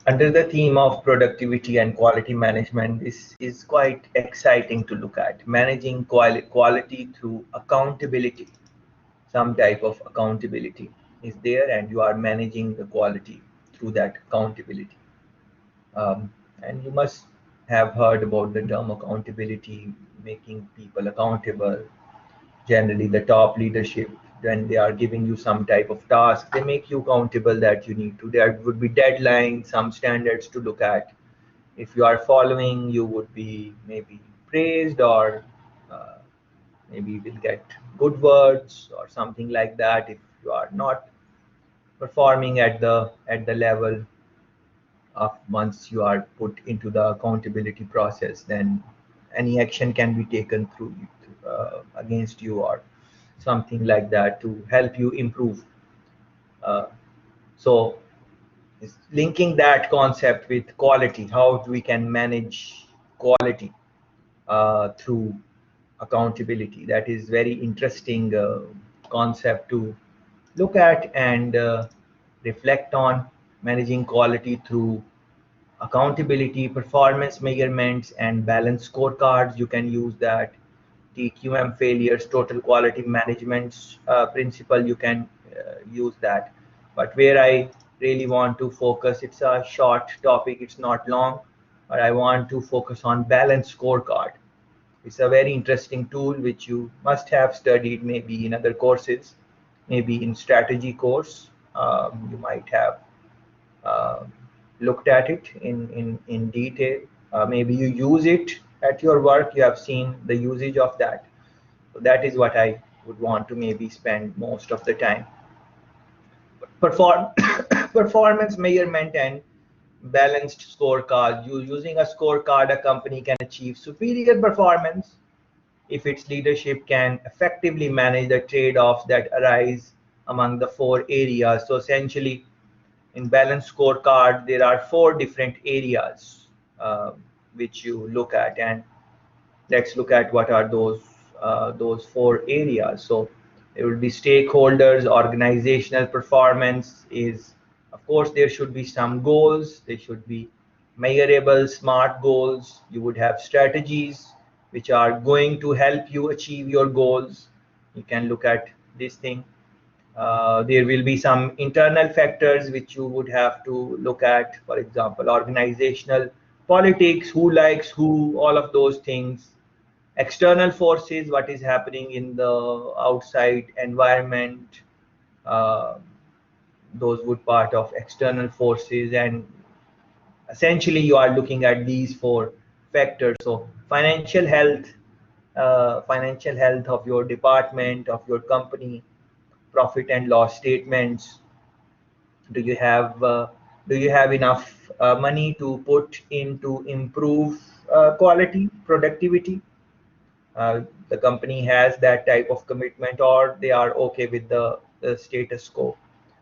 Under the theme of productivity and quality management, this is quite exciting to look at. Managing quality through accountability. Some type of accountability is there, and you are managing the quality through that accountability. And you must have heard about the term accountability, making people accountable. Generally, the top leadership, when they are giving you some type of task, they make you accountable that you need to. There would be deadlines, some standards to look at. If you are following, you would be maybe praised, or uh, maybe will get good words or something like that. If you are not performing at the level of, once you are put into the accountability process, then any action can be taken through against you, or something like that, to help you improve. So it's linking that concept with quality, how we can manage quality through accountability. That is very interesting concept to look at and reflect on. Managing quality through accountability, performance measurements, and balanced scorecards. You can use that. TQM failures, total quality management principle, you can use that. But where I really want to focus, it's a short topic, it's not long, but I want to focus on balanced scorecard. It's a very interesting tool which you must have studied maybe in other courses, maybe in strategy course. You might have uh, looked at it in detail. Maybe you use it at your work, you have seen the usage of that. So that is what I would want to maybe spend most of the time. Perform performance measurement and balanced scorecard. Using a scorecard, a company can achieve superior performance if its leadership can effectively manage the trade-offs that arise among the four areas. So essentially, in balanced scorecard, there are four different areas which you look at, and let's look at what are those four areas. So there will be stakeholders, organizational performance is, of course, there should be some goals. They should be measurable, smart goals. You would have strategies which are going to help you achieve your goals. You can look at this thing. There will be some internal factors which you would have to look at, for example, organizational politics, who likes who, all of those things. External forces, what is happening in the outside environment, uh, those would part of external forces. And essentially you are looking at these four factors. So financial health of your department, of your company, profit and loss statements. Do you have enough money to put in to improve quality, productivity? The company has that type of commitment, or they are okay with the status quo?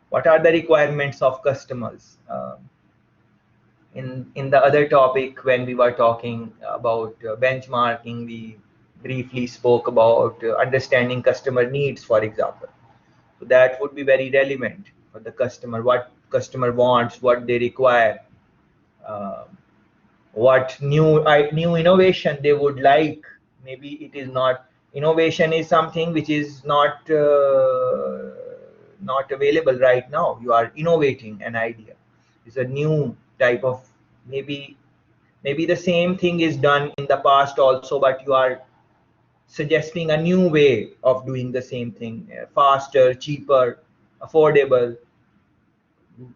What are the requirements of customers? In the other topic, when we were talking about benchmarking, we briefly spoke about understanding customer needs, for example. So that would be very relevant for the customer, what customer wants, what they require, uh, what new innovation they would like. Maybe it is not, innovation is something which is not available right now. You are innovating an idea. It's a new type of, maybe the same thing is done in the past also, but you are suggesting a new way of doing the same thing, faster, cheaper, affordable,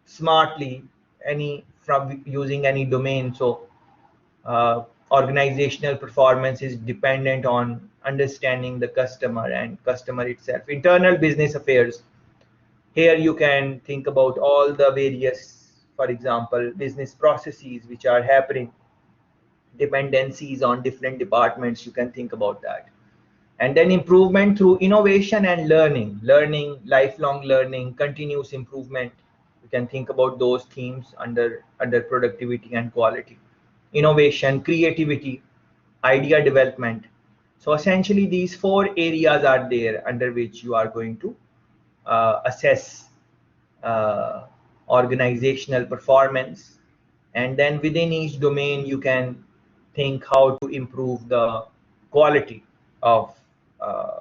smartly, any from using any domain. So organizational performance is dependent on understanding the customer and customer itself. Internal business affairs, here you can think about all the various, for example, business processes which are happening, dependencies on different departments. You can think about that. And then improvement through innovation and learning, lifelong learning, continuous improvement. You can think about those themes under productivity and quality. Innovation, creativity, idea development. So essentially these four areas are there under which you are going to assess uh, organizational performance. and then within each domain you can think how to improve the quality of uh,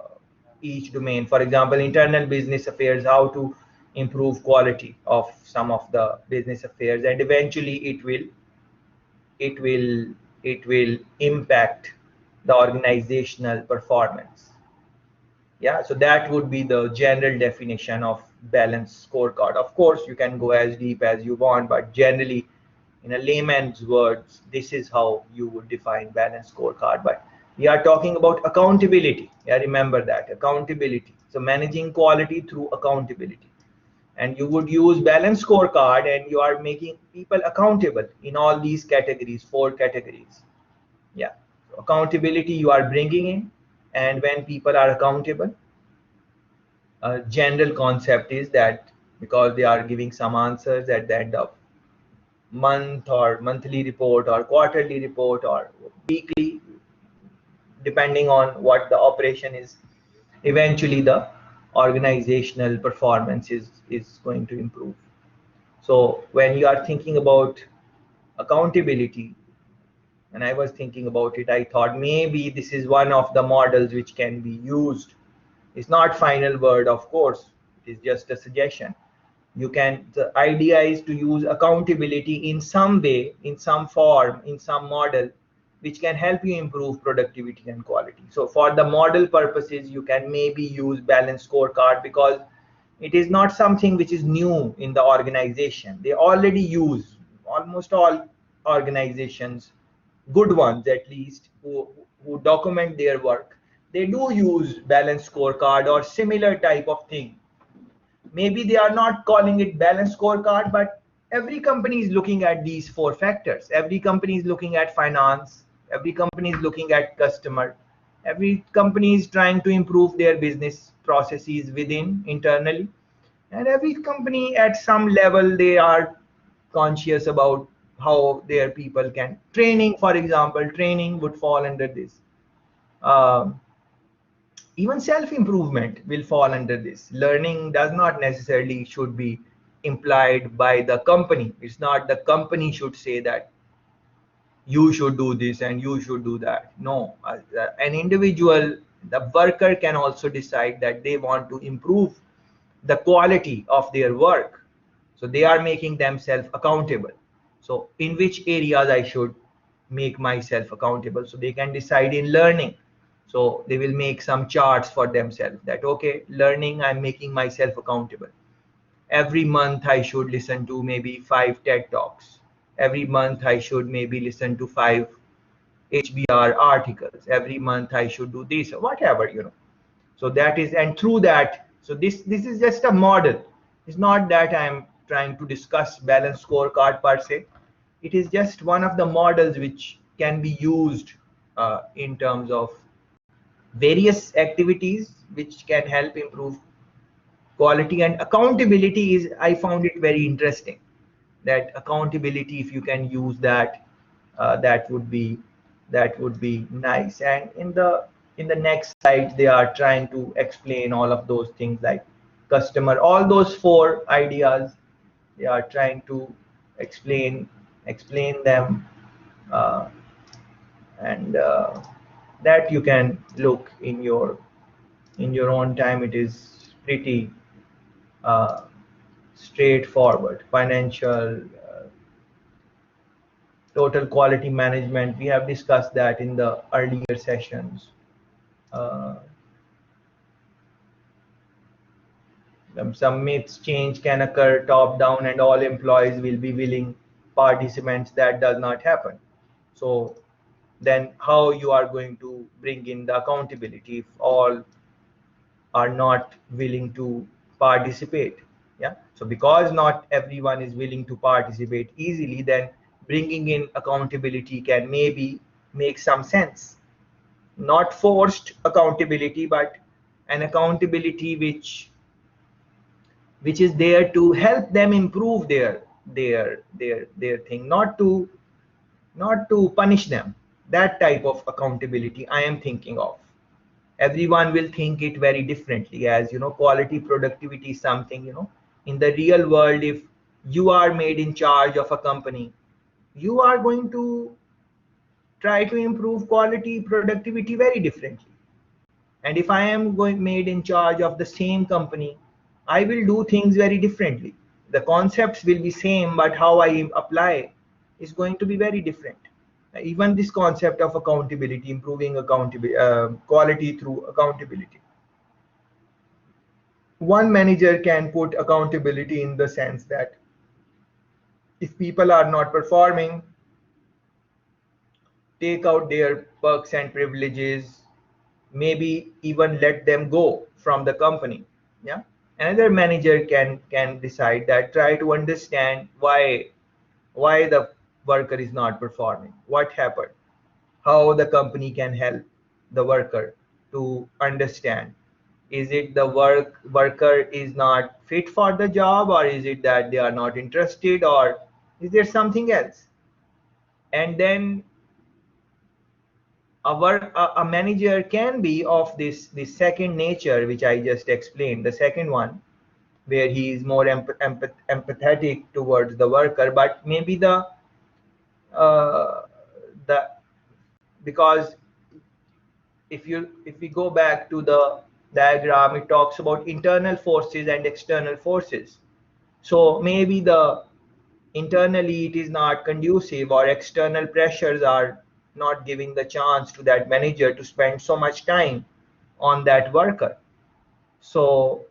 each domain. For example, internal business affairs, how to improve quality of some of the business affairs, and eventually it will it will impact the organizational performance. Yeah, so that would be the general definition of balanced scorecard. Of course you can go as deep as you want, but generally in a layman's words, this is how you would define balanced scorecard. But we are talking about accountability. Yeah, remember that accountability. So managing quality through accountability, and you would use balanced scorecard, and you are making people accountable in all these categories, four categories. Yeah, so accountability you are bringing in, and when people are accountable, a general concept is that because they are giving some answers at the end of month or monthly report or quarterly report or weekly, depending on what the operation is, eventually the organizational performance is going to improve. So when you are thinking about accountability, and I was thinking about it, I thought maybe this is one of the models which can be used. It's not final word, of course, it is just a suggestion. You can, the idea is to use accountability in some way, in some form, in some model, which can help you improve productivity and quality. So for the model purposes, you can maybe use balanced scorecard, because it is not something which is new in the organization. They already use, almost all organizations, good ones at least, who document their work, they do use balanced scorecard or similar type of thing. Maybe they are not calling it balanced scorecard, but every company is looking at these four factors. Every company is looking at finance, every company is looking at customer, every company is trying to improve their business processes within internally, and every company at some level they are conscious about how their people can training. For example, training would fall under this. Um, Even self improvement will fall under this. Learning does not necessarily should be implied by the company. It's not the company should say that you should do this and you should do that. No, an individual, the worker can also decide that they want to improve the quality of their work. So they are making themselves accountable. So in which areas I should make myself accountable, so they can decide in learning. So they will make some charts for themselves that, okay, learning, I'm making myself accountable. Every month I should listen to maybe 5 TED talks. Every month I should maybe listen to 5 HBR articles. Every month I should do this or whatever. So that is, and through that, so this is just a model. It's not that I'm trying to discuss balanced scorecard per se. It is just one of the models which can be used in terms of various activities which can help improve quality. And accountability is, I found it very interesting, that accountability, if you can use that, that would be, that would be nice. And in the next slide they are trying to explain all of those things, like customer, all those four ideas they are trying to explain them, uh, and that you can look in your own time. It is pretty uh, straightforward. Financial, total quality management, we have discussed that in the earlier sessions. uh, some myths, change can occur top down and all employees will be willing participants. That does not happen. So then how you are going to bring in the accountability if all are not willing to participate? Yeah, so because not everyone is willing to participate easily, then bringing in accountability can maybe make some sense. Not forced accountability, but an accountability which is there to help them improve their thing, not to punish them. That type of accountability I am thinking of. Everyone will think it very differently. As you know, quality productivity is something, in the real world, if you are made in charge of a company, you are going to try to improve quality, productivity very differently. And if I am going made in charge of the same company, I will do things very differently. The concepts will be same, but how I apply is going to be very different. Even this concept of accountability, improving accountability, quality through accountability. One manager can put accountability in the sense that if people are not performing, take out their perks and privileges, maybe even let them go from the company. Yeah. Another manager can decide that, try to understand why the worker is not performing, what happened, how the company can help the worker to understand. Is it the worker is not fit for the job, or is it that they are not interested, or is there something else? And then a manager can be of this second nature which I just explained, the second one, where he is more empathetic towards the worker. But maybe uh, the because if we go back to the diagram, it talks about internal forces and external forces. So maybe the internally it is not conducive, or external pressures are not giving the chance to that manager to spend so much time on that worker. So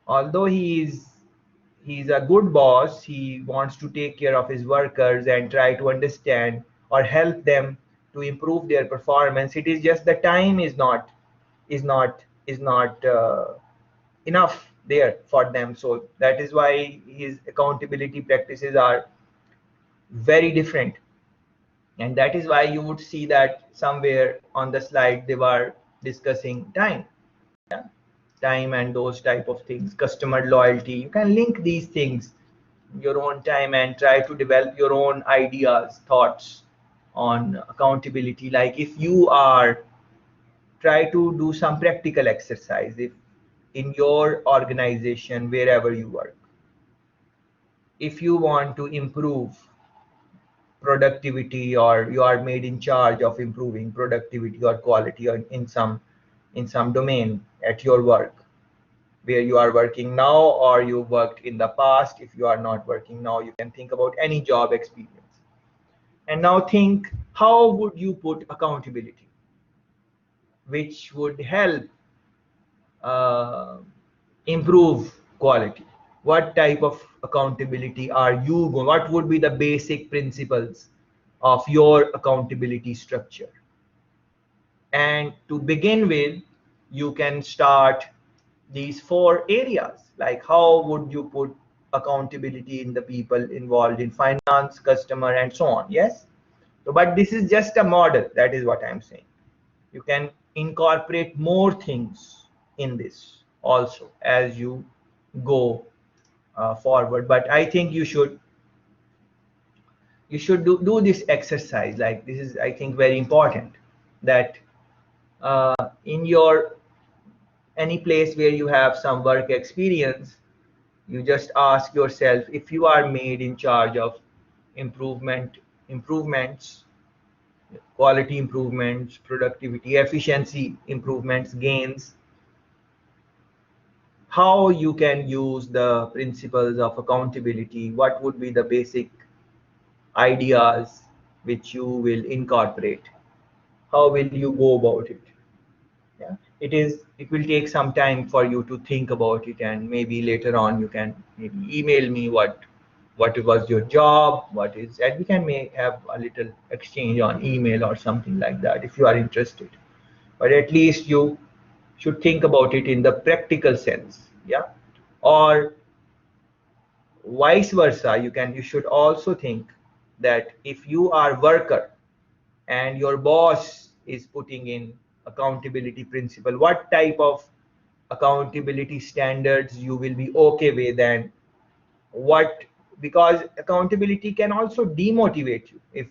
although he's a good boss, he wants to take care of his workers and try to understand or help them to improve their performance. It is just the time is not enough there for them. So that is why his accountability practices are very different. And that is why you would see that somewhere on the slide they were discussing time. Yeah? Time and those type of things, customer loyalty. You can link these things your own time and try to develop your own ideas, thoughts on accountability. Like if you are try to do some practical exercise, if in your organization wherever you work, if you want to improve productivity, or you are made in charge of improving productivity or quality, or in some domain at your work, where you are working now or you worked in the past. If you are not working now, you can think about any job experience. And now think, how would you put accountability which would help uh, improve quality? What type of accountability are you going? What would be the basic principles of your accountability structure? And to begin with, you can start these four areas. Like how would you put accountability in the people involved in finance, customer, and so on? Yes. So, but this is just a model. That is what I'm saying. You can incorporate more things in this also as you go forward. But I think you should do this exercise. Like this is, I think, very important, that in your any place where you have some work experience, you just ask yourself, if you are made in charge of improvements, quality improvements, productivity, efficiency improvements, gains, how you can use the principles of accountability, what would be the basic ideas which you will incorporate, how will you go about it? Yeah, it will take some time for you to think about it, and maybe later on you can maybe email me what was your job, what is, and we can may have a little exchange on email or something like that if you are interested. But at least you should think about it in the practical sense. Yeah. Or vice versa, you should also think that if you are worker and your boss is putting in accountability principle, what type of accountability standards you will be okay with, and what, because accountability can also demotivate you. If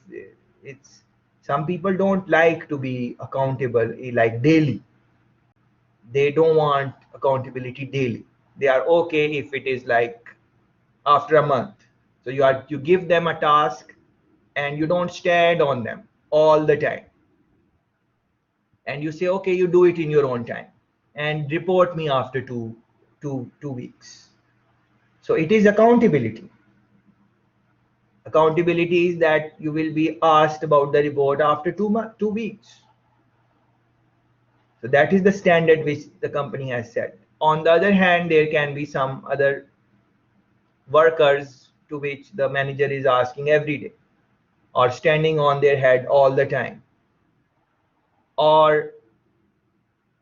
it's, some people don't like to be accountable like daily, they don't want accountability daily. They are okay if it is like after a month. So you give them a task, and you don't stand on them all the time, and you say, okay, you do it in your own time and report me after two weeks. So it is accountability. Accountability is that you will be asked about the report after 2 weeks. So that is the standard which the company has set. On the other hand, there can be some other workers to which the manager is asking every day, or standing on their head all the time. Or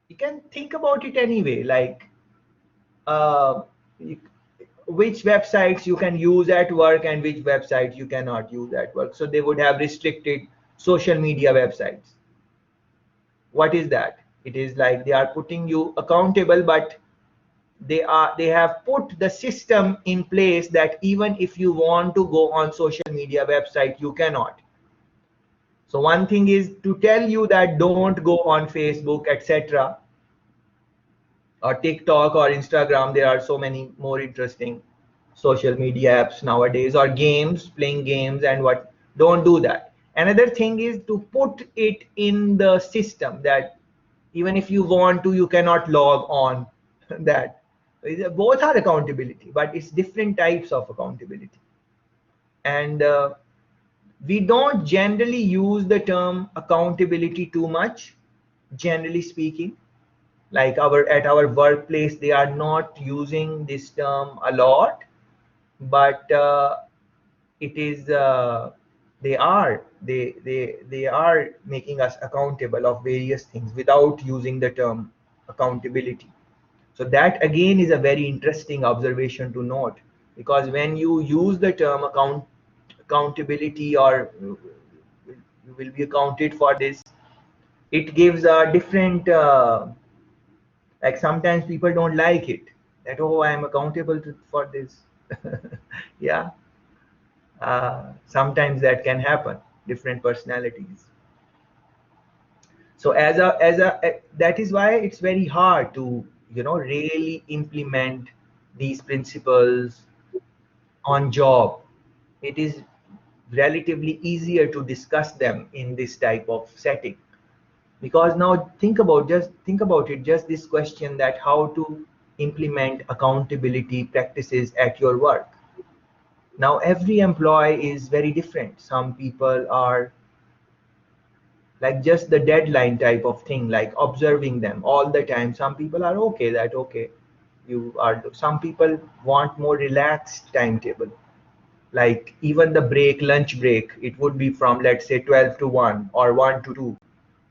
you can think about it anyway, like uh, which websites you can use at work and which websites you cannot use at work. So they would have restricted social media websites. What is that? It is like they are putting you accountable, but they have put the system in place that even if you want to go on social media website, you cannot. So one thing is to tell you that don't go on Facebook, etc., or TikTok or Instagram. There are so many more interesting social media apps nowadays, or games, playing games and what. Don't do that. Another thing is to put it in the system that even if you want to, you cannot log on that. Both are accountability, but it's different types of accountability. And we don't generally use the term accountability too much, generally speaking. Like at our workplace, they are not using this term a lot, but it is they are making us accountable of various things without using the term accountability. So that again is a very interesting observation to note, because when you use the term accountability, or you will be accounted for this, it gives a different like sometimes people don't like it, that oh, I am accountable for this. Yeah, sometimes that can happen, different personalities. So that is why it's very hard to really implement these principles on job. It is relatively easier to discuss them in this type of setting, because now think about it, just this question, that how to implement accountability practices at your work. Now every employee is very different. Some people are like just the deadline type of thing, like observing them all the time. Some people are okay that okay, you are. Some people want more relaxed timetable, like even the break, lunch break, it would be from, let's say, 12 to 1 or 1 to 2.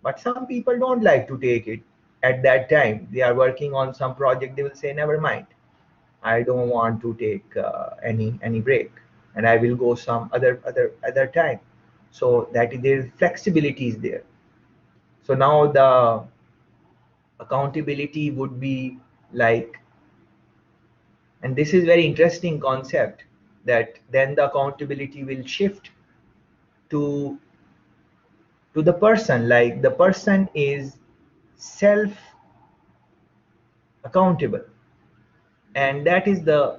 But some people don't like to take it at that time. They are working on some project, they will say never mind, I don't want to take any break, and I will go some other time. So that their flexibility is there. So now the accountability would be like, and this is very interesting concept, that then the accountability will shift to the person, like the person is self accountable. And that is the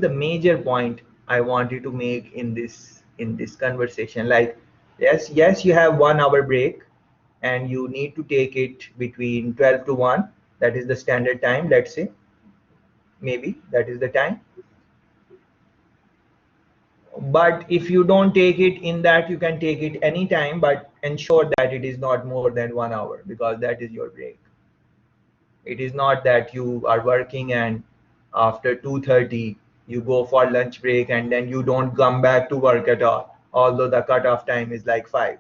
major point I wanted to make in this conversation. Like, yes, you have 1 hour break, and you need to take it between 12 to 1. That is the standard time, let's say. Maybe that is the time. But if you don't take it in that, you can take it anytime, but ensure that it is not more than 1 hour, because that is your break. It is not that you are working and after 2:30 you go for lunch break and then you don't come back to work at all, although the cutoff time is like 5.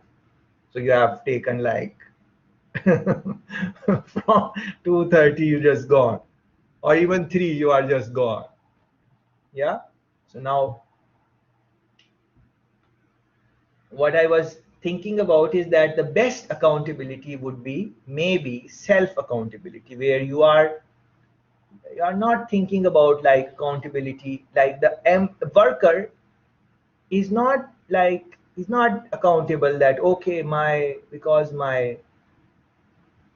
So you have taken like from 2:30 you just gone, or even 3 you are just gone. Yeah. So now what I was thinking about is that the best accountability would be maybe self accountability, where you are not thinking about like accountability, like the worker is not like, is not accountable that okay, my because my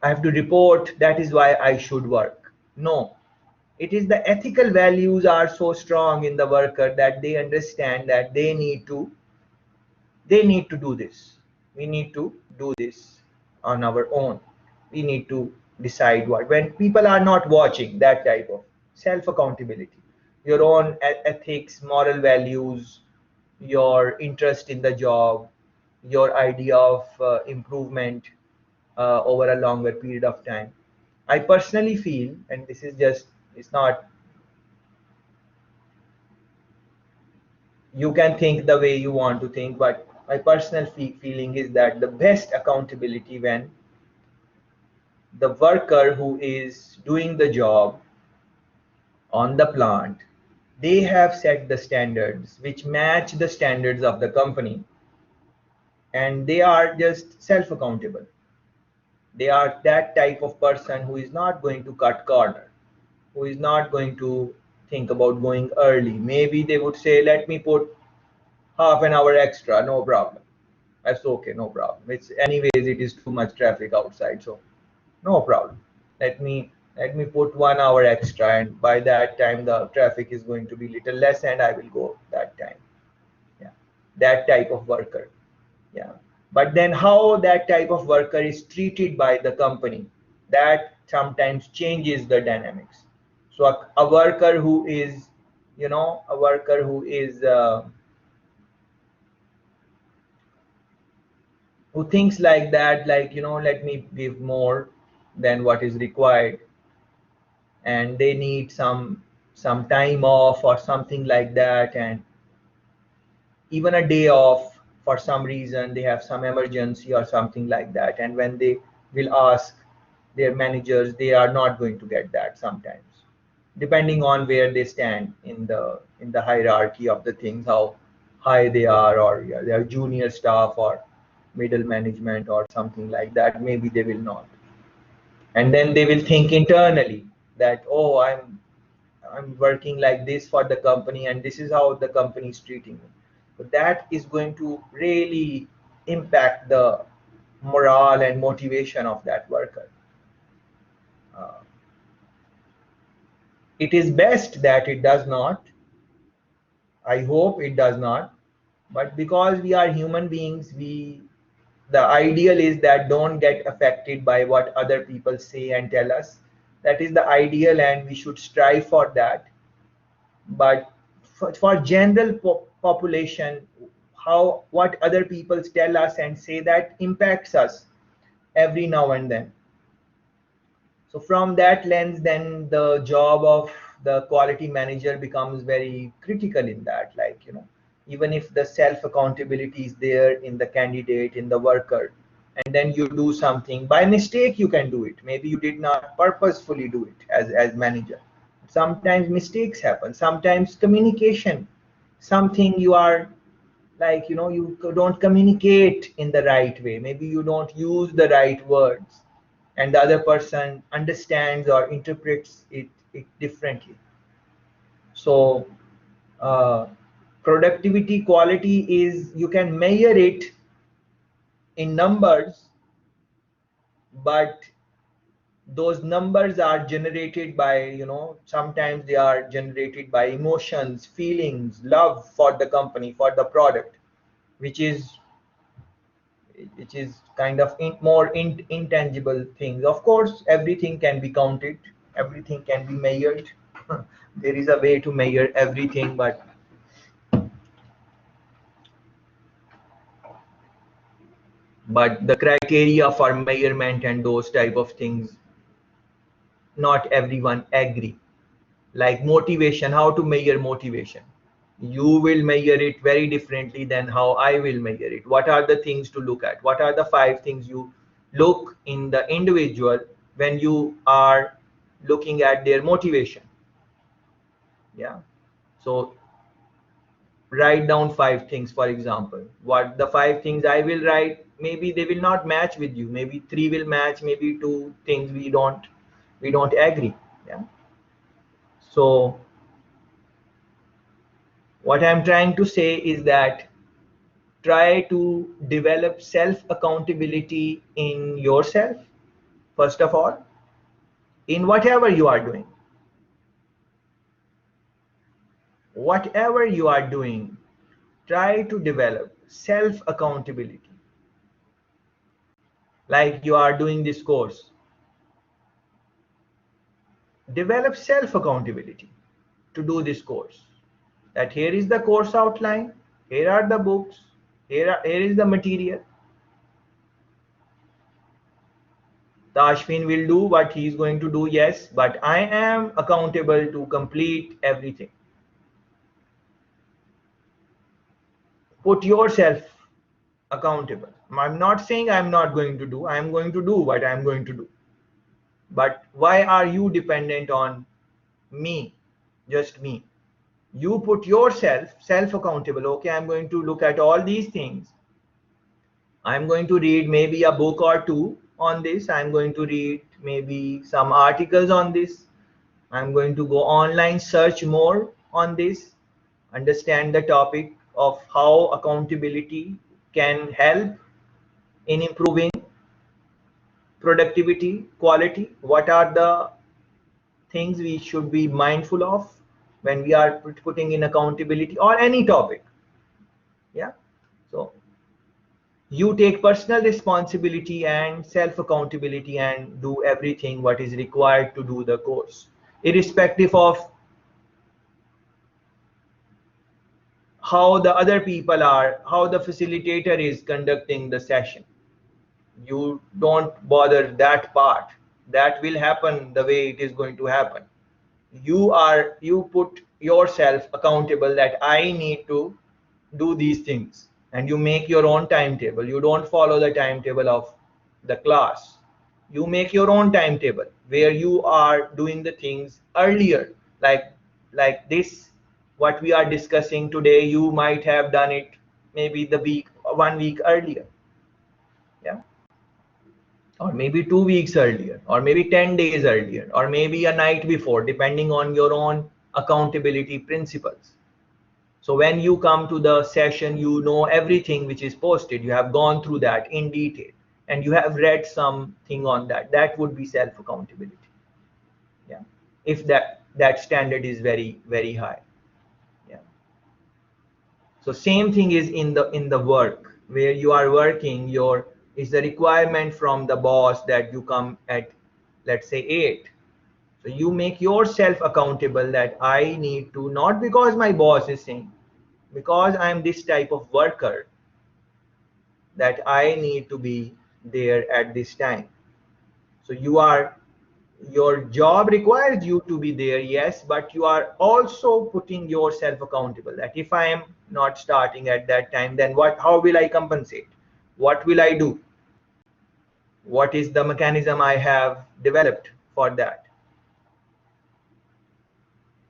I have to report, that is why I should work. No, it is the ethical values are so strong in the worker that they understand that they need to they need to do this. We need to do this on our own. We need to decide what. When people are not watching, that type of self accountability, your own ethics, moral values, your interest in the job, your idea of improvement over a longer period of time. I personally feel, and this is just, it's not, you can think the way you want to think, but my personal feeling is that the best accountability when the worker who is doing the job on the plant, they have set the standards which match the standards of the company, and they are just self accountable. They are that type of person who is not going to cut corner, who is not going to think about going early. Maybe they would say, let me put half an hour extra, no problem. That's okay, no problem. It's anyways, it is too much traffic outside, so no problem. Let me put 1 hour extra, and by that time the traffic is going to be little less, and I will go that time. Yeah, that type of worker. Yeah, but then how that type of worker is treated by the company, that sometimes changes the dynamics. So a worker who is, a worker who is who thinks like that, like, let me give more than what is required, and they need some time off or something like that, and even a day off for some reason, they have some emergency or something like that, and when they will ask their managers, they are not going to get that sometimes, depending on where they stand in the hierarchy of the things, how high they are, or yeah, they are junior staff or middle management or something like that, maybe they will not. And then they will think internally that, oh, I'm working like this for the company, and this is how the company is treating me. But that is going to really impact the morale and motivation of that worker. uh, it is best that it does not. I hope it does not. But because we are human beings, we the ideal is that don't get affected by what other people say and tell us. That is the ideal, and we should strive for that. But for general population, how what other people tell us and say, that impacts us every now and then. So from that lens, then the job of the quality manager becomes very critical in that, like, even if the self accountability is there in the candidate, in the worker, and then you do something by mistake, you can do it. Maybe you did not purposefully do it as manager. Sometimes mistakes happen, sometimes communication, something you are, like, you don't communicate in the right way, maybe you don't use the right words, and the other person understands or interprets it differently. So uh, productivity quality is, you can measure it in numbers, but those numbers are generated by, sometimes they are generated by emotions, feelings, love for the company, for the product, which is kind of intangible things. Of course, everything can be counted, everything can be measured. There is a way to measure everything, but the criteria for measurement and those type of things, not everyone agree. Like motivation, how to measure motivation, you will measure it very differently than how I will measure it. What are the things to look at? What are the 5 things you look in the individual when you are looking at their motivation? Yeah, so write down 5 things. For example, what the 5 things I will write, maybe they will not match with you, maybe 3 will match, maybe 2 things we don't agree. Yeah, so what I'm trying to say is that try to develop self accountability in yourself, first of all, in whatever you are doing. Whatever you are doing, try to develop self accountability. Like you are doing this course, develop self accountability to do this course. That here is the course outline, here are the books, here is the material. Tashfin will do what he is going to do, yes, but I am accountable to complete everything. Put yourself accountable. I'm not saying I'm not going to do, I'm going to do what I'm going to do. But why are you dependent on me, just me? You put yourself self accountable. Okay, I'm going to look at all these things. I'm going to read maybe a book or two on this. I'm going to read maybe some articles on this. I'm going to go online, search more on this, understand the topic of how accountability can help in improving productivity, quality. What are the things we should be mindful of when we are putting in accountability or any topic? Yeah. So you take personal responsibility and self accountability and do everything what is required to do the course, irrespective of how the other people are, how the facilitator is conducting the session. You don't bother that part. That will happen the way it is going to happen. You put yourself accountable that I need to do these things, and you make your own timetable. You don't follow the timetable of the class. You make your own timetable where you are doing the things earlier, like this what we are discussing today. You might have done it maybe the week 1 week earlier, yeah, or maybe 2 weeks earlier, or maybe 10 days earlier, or maybe a night before, depending on your own accountability principles. So when you come to the session, you know everything which is posted. You have gone through that in detail and you have read something on that. That would be self accountability. Yeah. If that standard is very, very high. Yeah. So same thing is in the work where you are working, your is the requirement from the boss that you come at, let's say, 8. So you make yourself accountable that I need to, not because my boss is saying, because I'm this type of worker, that I need to be there at this time. So your job requires you to be there, yes, but you are also putting yourself accountable that if I am not starting at that time, then how will I compensate? What will I do? What is the mechanism I have developed for that?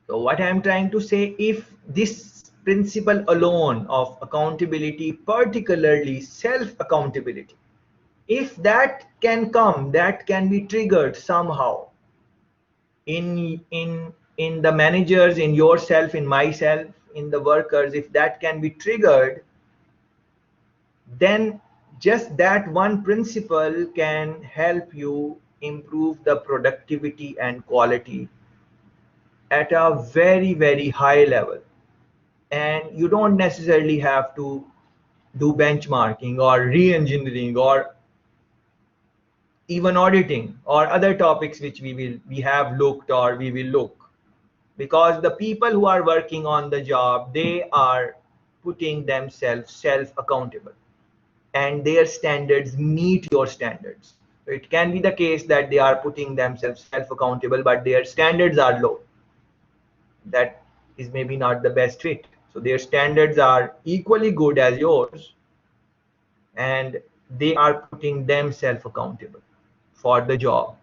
So what I'm trying to say, if this principle alone of accountability, particularly self-accountability, if that can come, that can be triggered somehow in the managers, in yourself, in myself, in the workers, if that can be triggered, then just that one principle can help you improve the productivity and quality at a very, very high level. And you don't necessarily have to do benchmarking or re-engineering or even auditing or other topics which we have looked or we will look, because the people who are working on the job, they are putting themselves self accountable and their standards meet your standards. So it can be the case that they are putting themselves self accountable but their standards are low. That is maybe not the best fit. So their standards are equally good as yours, and they are putting themselves accountable for the job,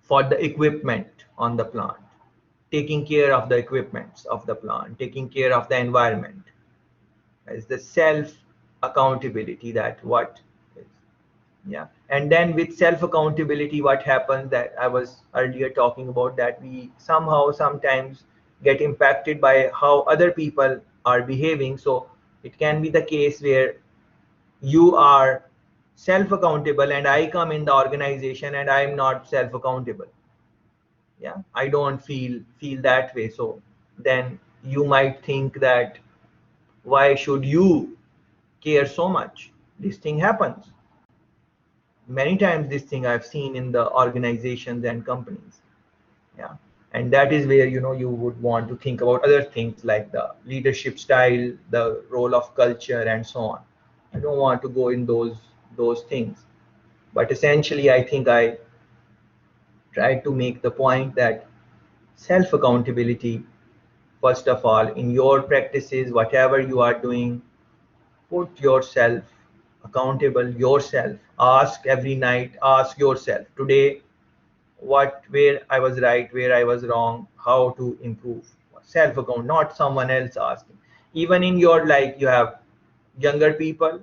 for the equipment on the plant, taking care of the equipments of the plant, taking care of the environment. Is the self accountability that what is. Yeah. And then with self accountability, what happens, that I was earlier talking about, that we somehow sometimes get impacted by how other people are behaving. So it can be the case where you are self accountable and I come in the organization and I'm not self accountable. Yeah, I don't feel that way. So then you might think that why should you care so much. This thing happens. Many times this thing I've seen in the organizations and companies. Yeah. And that is where, you would want to think about other things like the leadership style, the role of culture, and so on. I don't want to go in those things. But essentially, I think I tried to make the point that self accountability, first of all, in your practices, whatever you are doing, put yourself accountable yourself. Ask every night, ask yourself today where I was right, where I was wrong, how to improve. Self account, not someone else asking. Even in your life, you have younger people.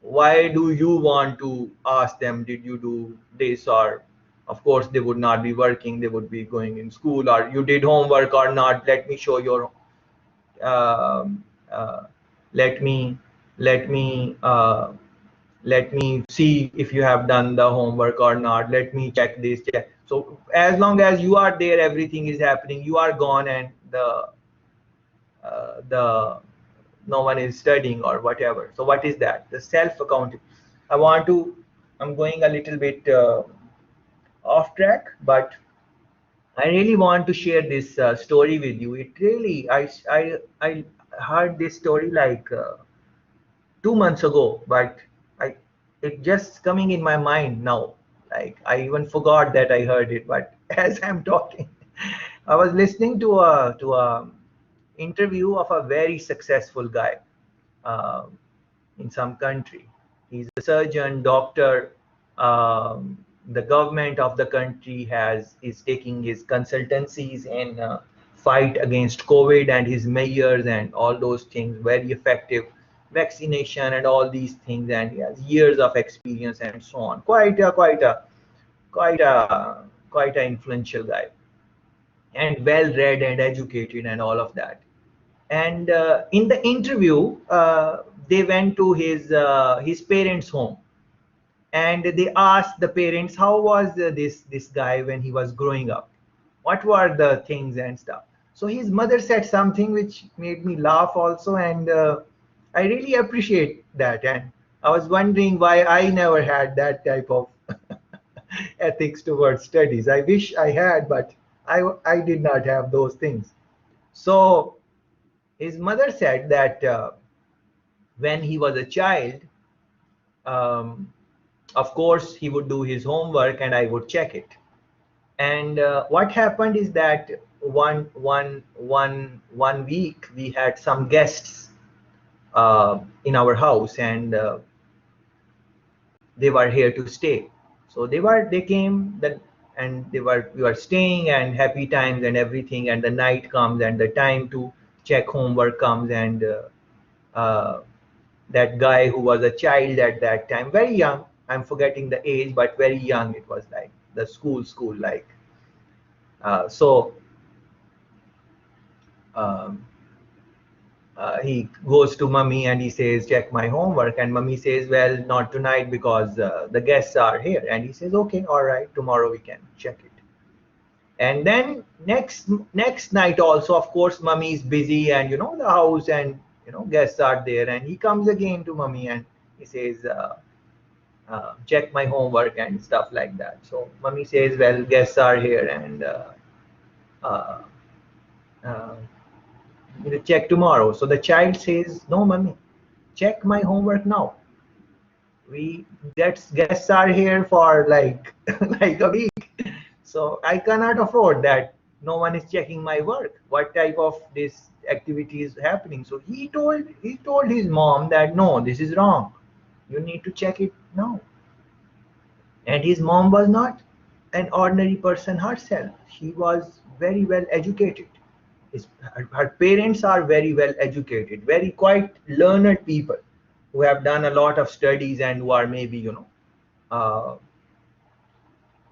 Why do you want to ask them, did you do this? Or, of course, they would not be working, they would be going in school, or you did homework or not. Let me show your, um, uh, let me, let me, let me see if you have done the homework or not. Let me check this, check. So as long as you are there, everything is happening, you are gone, and the no one is studying or whatever. So what is that? The self accounting. I'm going a little bit off track, but I really want to share this story with you. It really, I heard this story like 2 months ago, but I it just coming in my mind now. Like I even forgot that I heard it, but as I'm talking, I was listening to a interview of a very successful guy uh, in some country. He's a surgeon, doctor. The government of the country is taking his consultancies in fight against COVID, and his measures and all those things, very effective vaccination and all these things, and he has years of experience and so on. Quite a influential guy, and well read and educated and all of that. And in the interview, they went to his parents' home, and they asked the parents, how was this guy when he was growing up, what were the things and stuff. So his mother said something which made me laugh also, and I really appreciate that. And I was wondering why I never had that type of ethics towards studies. I wish I had, but I did not have those things. So his mother said that when he was a child, um, of course, he would do his homework and I would check it. And what happened is that one week we had some guests in our house, and they were here to stay. So they came that, and we were staying, and happy times and everything. And the night comes, and the time to check homework comes, and uh, that guy who was a child at that time, very young, I'm forgetting the age, but very young, it was like the school like. So um, he goes to mummy and he says, check my homework. And mummy says, well, not tonight because the guests are here. And he says, okay, all right, tomorrow we can check it. And then next night also, of course, mummy is busy, and the house, and guests are there. And he comes again to mummy and he says, check my homework and stuff like that. So mummy says, well, guests are here, and uh, uh, we'll check tomorrow. So the child says, no, mummy, check my homework now. Guests are here for like like a week, so I cannot afford that no one is checking my work. What type of this activity is happening? So he told his mom that no, this is wrong, you need to check it now. And his mom was not an ordinary person herself. She was very well educated. Her parents are very well educated, very quite learned people who have done a lot of studies and who are maybe uh,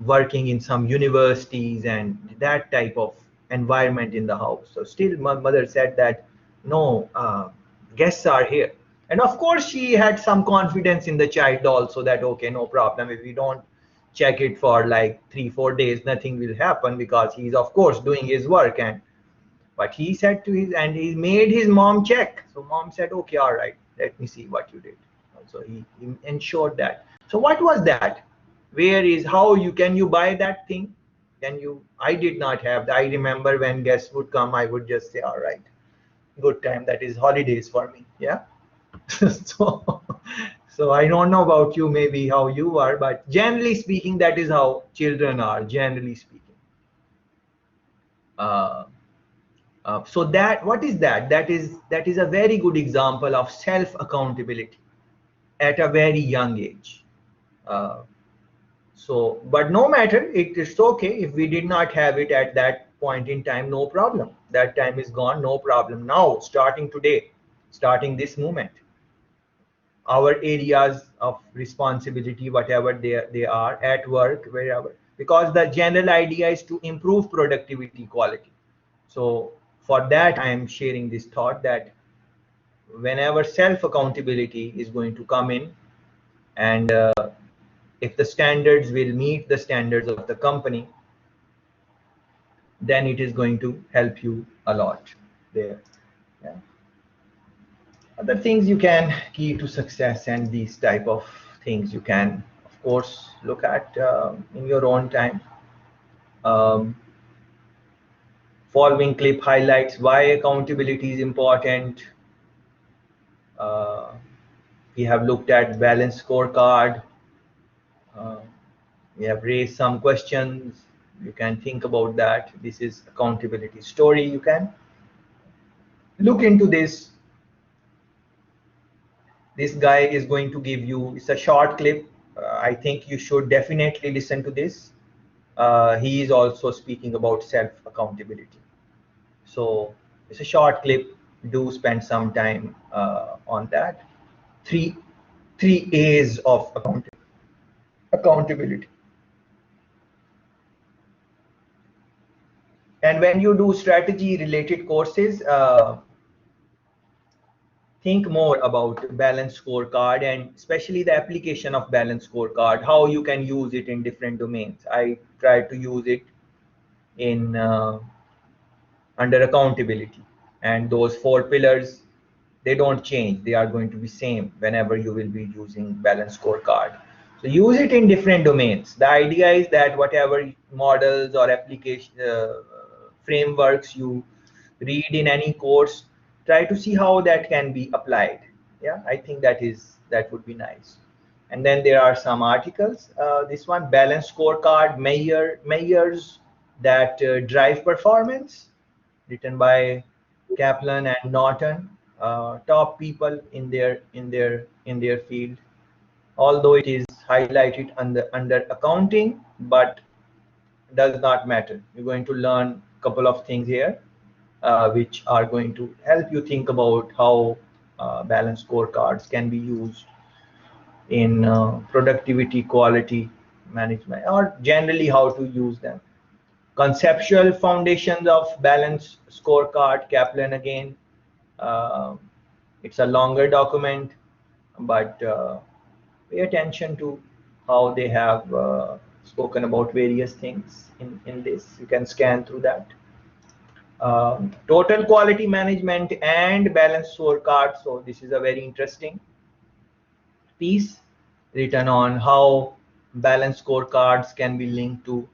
working in some universities and that type of environment in the house. So still my mother said that no, guests are here. And of course she had some confidence in the child also, that okay, no problem, if we don't check it for like 3-4 days, nothing will happen, because he's of course doing his work. And But he said to his, and he made his mom check. So mom said, okay, all right, let me see what you did. So he ensured that. So what was that? Where is, how you, can you buy that thing? Can you, I did not have that. I remember when guests would come, I would just say, all right, good time. That is holidays for me. Yeah. so, so I don't know about you, maybe how you are, but generally speaking, that is how children are, generally speaking. Uh, so that, what is that? That is a very good example of self accountability at a very young age. Uh, so, but no matter, it's okay if we did not have it at that point in time, no problem. That time is gone, no problem. Now, starting today, starting this moment, our areas of responsibility, whatever they are, at work, wherever, because the general idea is to improve productivity quality. So for that, I am sharing this thought that whenever self accountability is going to come in, and if the standards will meet the standards of the company, then it is going to help you a lot there. Yeah. Other things you can, key to success, and these type of things you can of course look at in your own time. um, Following clip highlights why accountability is important. uh, we have looked at balanced scorecard. uh, we have raised some questions, you can think about that. This is accountability story, you can look into this. This guy is going to give you, it's a short clip. I think you should definitely listen to this. He is also speaking about self accountability. So it's a short clip. Do spend some time on that. Three three A's of accountability. And when you do strategy related courses, think more about balanced scorecard, and especially the application of balanced scorecard, how you can use it in different domains. I try to use it in under accountability, and those four pillars, they don't change, they are going to be same whenever you will be using balanced scorecard. So use it in different domains. The idea is that whatever models or application frameworks you read in any course, try to see how that can be applied. Yeah, I think that would be nice. And then there are some articles. This one, balanced scorecard measures that drive performance, written by Kaplan and Norton, top people in their field. Although it is highlighted under accounting, but does not matter. You're going to learn a couple of things here, which are going to help you think about how balanced scorecards can be used in productivity, quality management, or generally how to use them. Conceptual foundations of balanced scorecard, Kaplan again. Uh, it's a longer document, but pay attention to how they have spoken about various things in this. You can scan through that. Total quality management and balanced scorecard. So this is a very interesting piece written on how balanced scorecards can be linked to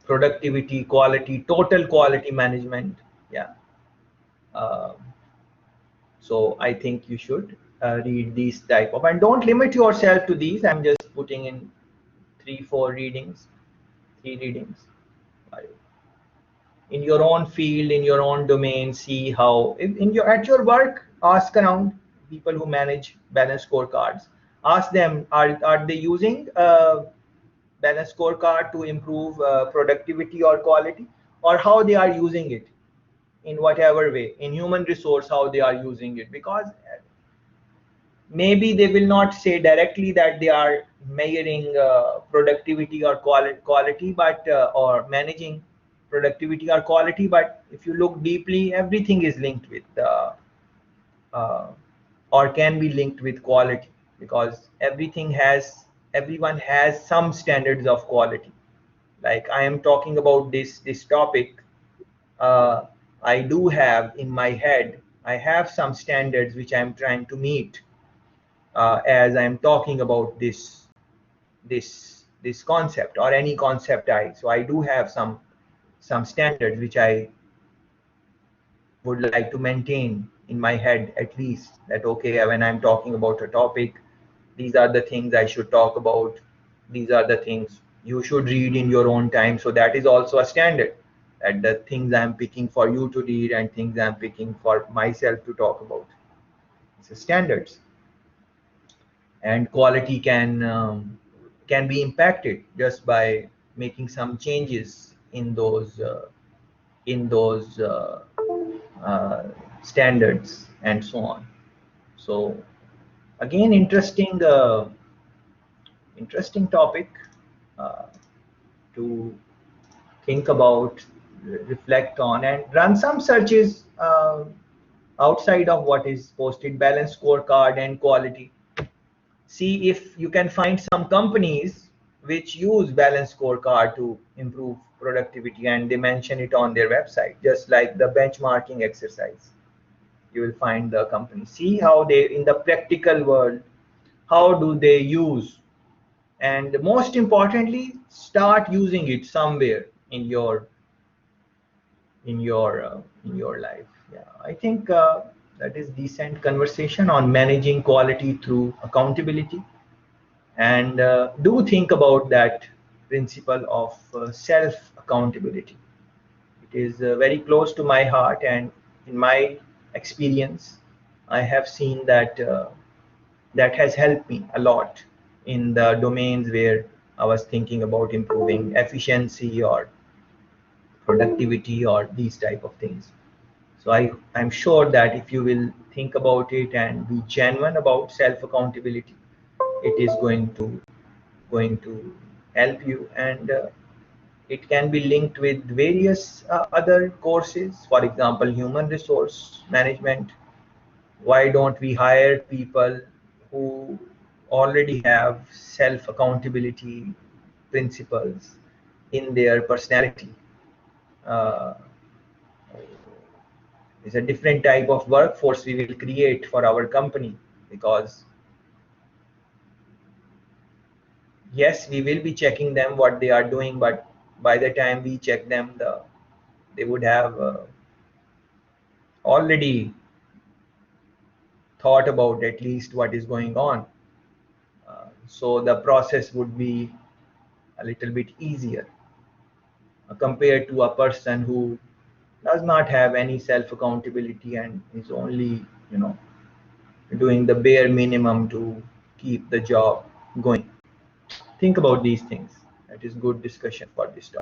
productivity, quality, total quality management. Yeah. Um, so I think you should read these type of, and don't limit yourself to these. I'm just putting in 3 4 readings, 3 readings. In your own field, in your own domain, see how in your, at your work, ask around people who manage balanced scorecards. Ask them, are they using balanced scorecard to improve productivity or quality, or how they are using it, in whatever way, in human resource, how they are using it. Because maybe they will not say directly that they are measuring productivity or quality, but or managing productivity or quality, but if you look deeply, everything is linked with uh, or can be linked with quality, because everyone has some standards of quality. Like I am talking about this topic, uh, I do have in my head, I have some standards which I'm trying to meet as I'm talking about this concept or any concept so I do have some standards which I would like to maintain in my head, at least, that okay, when I'm talking about a topic, these are the things I should talk about, these are the things you should read in your own time. So that is also a standard, that the things I'm picking for you to read and things I'm picking for myself to talk about, it's standards. And quality can be impacted just by making some changes in those uh, standards and so on. So again, interesting topic uh, to think about, reflect on, and run some searches outside of what is posted. Balance scorecard and quality. See if you can find some companies which use balance scorecard to improve productivity, and they mention it on their website, just like the benchmarking exercise. You will find the company, see how they, in the practical world, how do they use, and most importantly, start using it somewhere in your life. Yeah, I think that is decent conversation on managing quality through accountability. And do think about that principle of self accountability. It is very close to my heart, and in my experience, I have seen that that has helped me a lot in the domains where I was thinking about improving efficiency or productivity or these type of things. So I'm sure that if you will think about it and be genuine about self accountability, it is going to help you. And it can be linked with various other courses, for example, human resource management. Why don't we hire people who already have self accountability principles in their personality? uh, it's a different type of workforce we will create for our company, because yes, we will be checking them what they are doing, but by the time we check them, they would have already thought about at least what is going on. So the process would be a little bit easier compared to a person who does not have any self accountability and is only, you know, doing the bare minimum to keep the job going. Think about these things. That is good discussion for this topic.